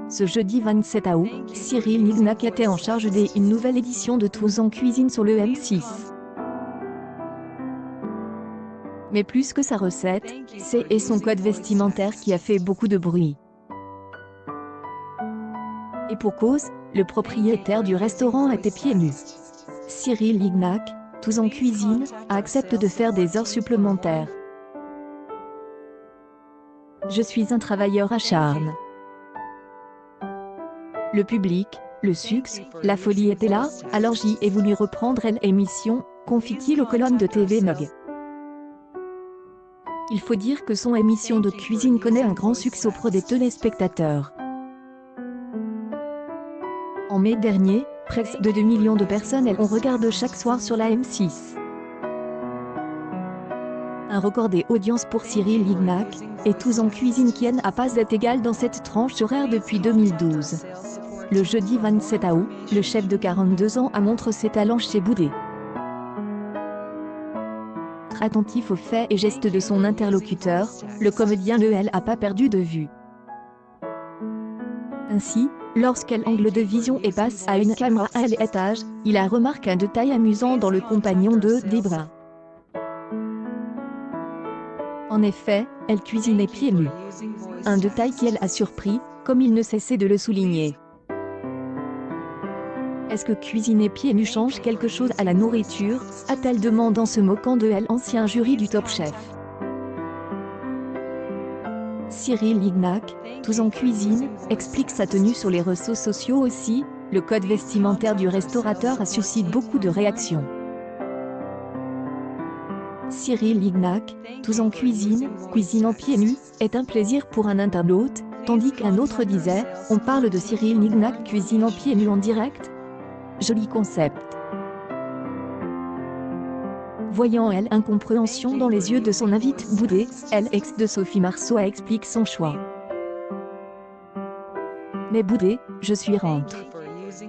Ce jeudi 27 août, Cyril Lignac était en charge d'une nouvelle édition de Tous en cuisine sur le M6. Mais plus que sa recette, c'est son code vestimentaire qui a fait beaucoup de bruit. Et pour cause, le propriétaire du restaurant était pieds nus. Cyril Lignac, Tous en cuisine, accepte de faire des heures supplémentaires. Je suis un travailleur acharné. Le public, le succès, la folie était là, alors j'y ai voulu reprendre l'émission, confie-t-il aux colonnes de TV Nog. Il faut dire que son émission de cuisine connaît un grand succès auprès des téléspectateurs. En mai dernier, près de 2 millions de personnes on regarde chaque soir sur la M6. Un record des audiences pour Cyril Lignac, et Tous en cuisine qui n'a pas été égal dans cette tranche horaire depuis 2012. Le jeudi 27 août, le chef de 42 ans a montré ses talents chez Boudet. Attentif aux faits et gestes de son interlocuteur, le comédien n'a pas perdu de vue. Ainsi, lorsqu'un angle de vision est passe à une caméra à l'étage, il a remarqué un détail amusant dans le compagnon de Debra. En effet, elle cuisinait pieds nus. Un détail qui a surpris, comme il ne cessait de le souligner. Est-ce que cuisiner pieds nus change quelque chose à la nourriture, a-t-elle demandé en se moquant de l'ancien jury du Top Chef. Cyril Lignac, Tous en cuisine, explique sa tenue sur les réseaux sociaux aussi, le code vestimentaire du restaurateur a suscité beaucoup de réactions. Cyril Lignac, Tous en cuisine, cuisinant pieds nus, est un plaisir pour un internaute, tandis qu'un autre disait, on parle de Cyril Lignac cuisinant pieds nus en direct ? Joli concept. Voyant incompréhension dans les yeux de son invité Boudet, ex de Sophie Marceau explique son choix. Mais Boudet, je suis rentre.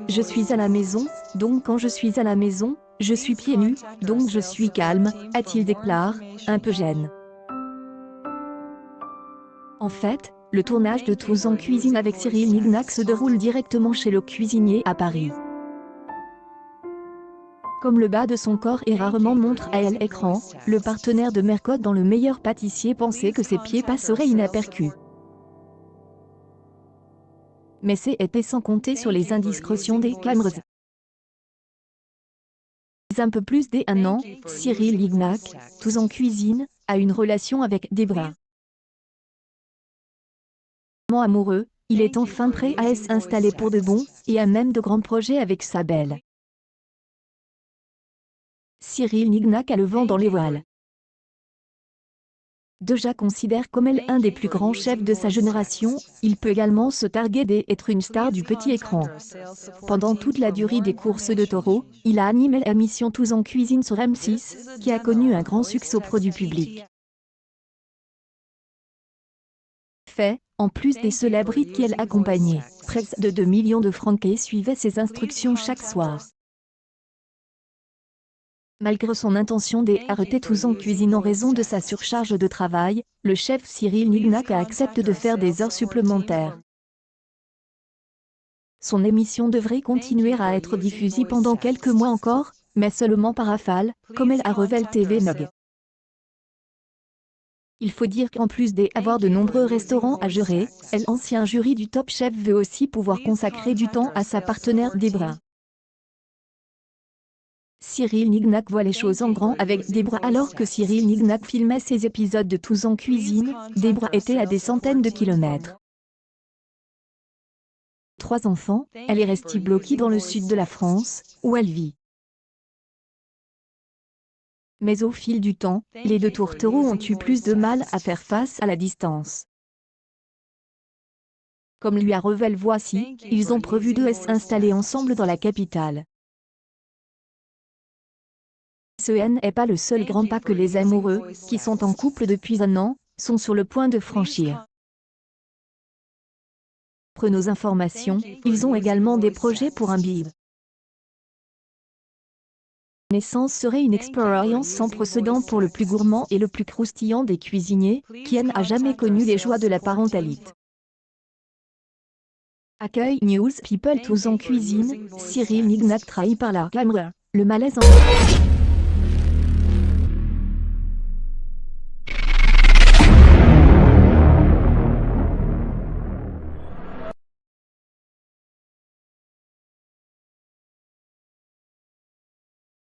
Je suis à la maison, donc quand je suis à la maison, je suis pieds nus, donc je suis calme, a-t-il déclaré, un peu gêne. En fait, le tournage de Tous en cuisine avec Cyril Lignac se déroule directement chez le cuisinier à Paris. Comme le bas de son corps est rarement montré à l'écran, le partenaire de Mercotte dans Le Meilleur Pâtissier pensait que ses pieds passeraient inaperçus. Mais c'était sans compter sur les indiscrétions des caméras. Un peu plus d'un an, Cyril Lignac, Tous en cuisine, a une relation avec Debra. Amoureux, il est enfin prêt à s'installer pour de bon, et a même de grands projets avec sa belle. Cyril Lignac a le vent dans les voiles. Déjà considère comme un des plus grands chefs de sa génération, il peut également se targuer d'être une star du petit écran. Pendant toute la durée des courses de taureaux, il a animé l'émission Tous en cuisine sur M6, qui a connu un grand succès auprès du public. En plus des célébrités qui l'accompagnaient, près de 2 millions de Français suivaient ses instructions chaque soir. Malgré son intention d'arrêter Tous en cuisine en raison de sa surcharge de travail, le chef Cyril Lignac a accepté de faire des heures supplémentaires. Son émission devrait continuer à être diffusée pendant quelques mois encore, mais seulement par rafale, comme elle a révélé TV Nog. Il faut dire qu'en plus d'avoir de nombreux restaurants à gérer, l'ancien jury du Top Chef veut aussi pouvoir consacrer du temps à sa partenaire Debra. Cyril Lignac voit les choses en grand avec Debra. Alors que Cyril Lignac filmait ses épisodes de Tous en cuisine, Debra était à des centaines de kilomètres. 3 enfants, elle est restée bloquée dans le sud de la France, où elle vit. Mais au fil du temps, les deux tourtereaux ont eu plus de mal à faire face à la distance. Comme lui a révélé Voici, ils ont prévu de s'installer ensemble dans la capitale. Ce n'est pas le seul grand pas que les amoureux, qui sont en couple depuis un an, sont sur le point de franchir. Pour nos informations, ils ont également des projets pour un bébé. La naissance serait une expérience sans précédent pour le plus gourmand et le plus croustillant des cuisiniers, qui n'a jamais connu les joies de la parentalité. Accueil News People tous en cuisine, Cyril Lignac trahi par la caméra. Le malaise en...